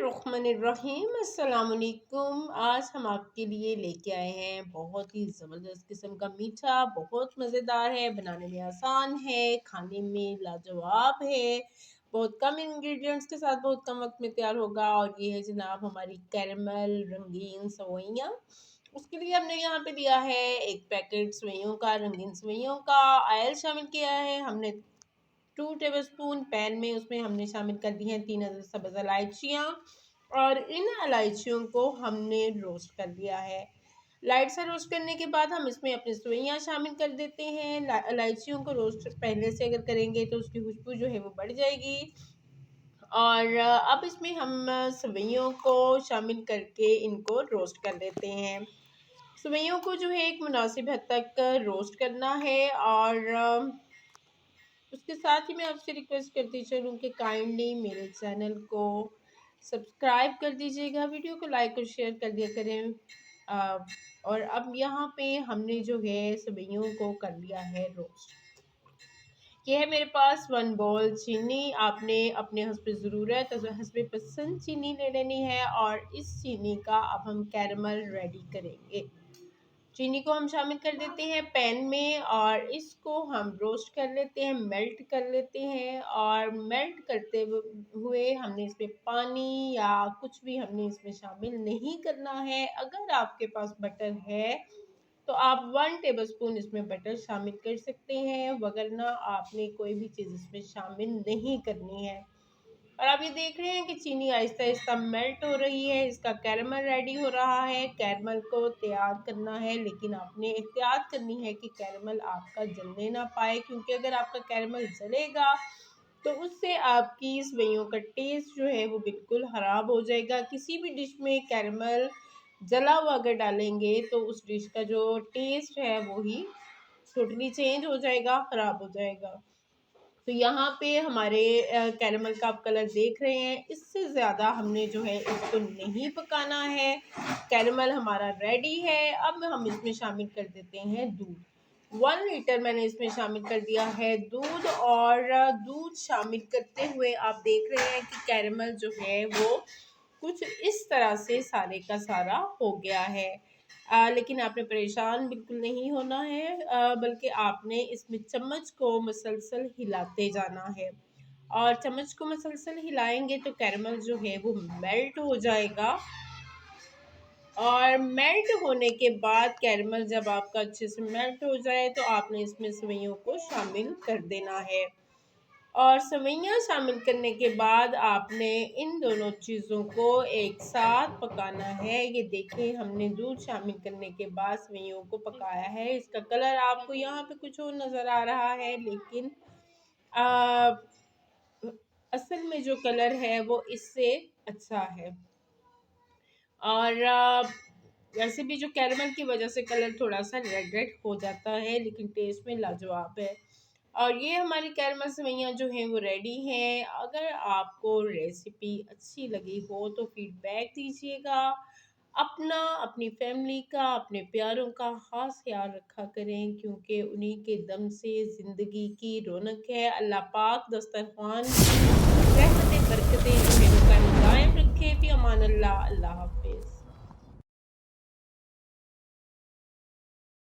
बिस्मिल्लाहिर्रहमानिर्रहीम अस्सलाम वालेकुम। आज हम आपके लिए लेके आए हैं बहुत ही ज़बरदस्त किस्म का मीठा, बहुत मज़ेदार है, बनाने में आसान है, खाने में लाजवाब है, बहुत कम इंग्रेडिएंट्स के साथ बहुत कम वक्त में तैयार होगा। और ये है जनाब हमारी कैरमल रंगीन सेवइयाँ। उसके लिए हमने यहाँ पे लिया है एक पैकेट सेवइयों का, रंगीन सेवइयों का। ऑयल शामिल किया है हमने 2 टेबलस्पून। पैन में उसमें हमने शामिल कर दी हैं 3 सब्ज़ इलायचियाँ, और इन इलायचियों को हमने रोस्ट कर लिया है। लाइट सा रोस्ट करने के बाद हम इसमें अपनी सेवइयाँ शामिल कर देते हैं। इलायचियों को रोस्ट पहले से अगर करेंगे तो उसकी खुशबू जो है वो बढ़ जाएगी। और अब इसमें हम सेवइयों को शामिल करके इनको रोस्ट कर देते हैं। सेवइयों को जो है एक मुनासिब हद तक रोस्ट करना है। और उसके साथ ही मैं आपसे रिक्वेस्ट करती चलूँ कि काइंडली मेरे चैनल को सब्सक्राइब कर दीजिएगा, वीडियो को लाइक और शेयर कर दिया करें। अ, और अब यहाँ पे हमने जो है सेवइयों को कर लिया है रोस्ट। ये है मेरे पास 1 बाउल चीनी। आपने अपने हस्ब ज़रूरत हस्ब पसंद चीनी ले लेनी है। और इस चीनी का अब हम कैरमल रेडी करेंगे। चीनी को हम शामिल कर देते हैं पैन में, और इसको हम रोस्ट कर लेते हैं, मेल्ट कर लेते हैं। और मेल्ट करते हुए हमने इसमें पानी या कुछ भी हमने इसमें शामिल नहीं करना है। अगर आपके पास बटर है तो आप 1 टेबलस्पून इसमें बटर शामिल कर सकते हैं, वगरना आपने कोई भी चीज़ इसमें शामिल नहीं करनी है। और आप ये देख रहे हैं कि चीनी आहिस्ता आहिस्ता मेल्ट हो रही है, इसका कैरमल रेडी हो रहा है। कैरमल को तैयार करना है, लेकिन आपने एहतियात करनी है कि कैरमल आपका जलने ना पाए, क्योंकि अगर आपका कैरमल जलेगा तो उससे आपकी सेवइयों का टेस्ट जो है वो बिल्कुल ख़राब हो जाएगा। किसी भी डिश में कैरमल जला हुआ अगर डालेंगे तो उस डिश का जो टेस्ट है वो ही टोटली चेंज हो जाएगा, ख़राब हो जाएगा। तो यहाँ पे हमारे कैरमल का आप कलर देख रहे हैं, इससे ज़्यादा हमने जो है इसको नहीं पकाना है। कैरमल हमारा रेडी है। अब हम इसमें शामिल कर देते हैं दूध। 1 लीटर मैंने इसमें शामिल कर दिया है दूध। और दूध शामिल करते हुए आप देख रहे हैं कि कैरमल जो है वो कुछ इस तरह से सारे का सारा हो गया है। लेकिन आपने परेशान बिल्कुल नहीं होना है, बल्कि आपने इसमें चम्मच को मुसलसल हिलाते जाना है। और चम्मच को मुसलसल हिलाएंगे तो कैरमल जो है वो मेल्ट हो जाएगा। और मेल्ट होने के बाद कैरमल जब आपका अच्छे से मेल्ट हो जाए तो आपने इसमें सेवइयों को शामिल कर देना है। और सेवइयाँ शामिल करने के बाद आपने इन दोनों चीज़ों को एक साथ पकाना है। ये देखें, हमने दूध शामिल करने के बाद सेवइयों को पकाया है। इसका कलर आपको यहाँ पे कुछ और नज़र आ रहा है, लेकिन आ, असल में जो कलर है वो इससे अच्छा है। और वैसे भी जो कैरमल की वजह से कलर थोड़ा सा रेड रेड हो जाता है, लेकिन टेस्ट में लाजवाब है। और ये हमारी कैरमल सेवइयाँ जो हैं वो रेडी हैं। अगर आपको रेसिपी अच्छी लगी हो तो फीडबैक दीजिएगा। अपना, अपनी फैमिली का, अपने प्यारों का ख़ास ख्याल रखा करें, क्योंकि उन्हीं के दम से ज़िंदगी की रौनक है। अल्लाह पाक दस्तरखान की रहमतें बरकतें जो है वो कायम रखे। फ़ी अमान अल्लाह। अल्लाह हाफ़िज़।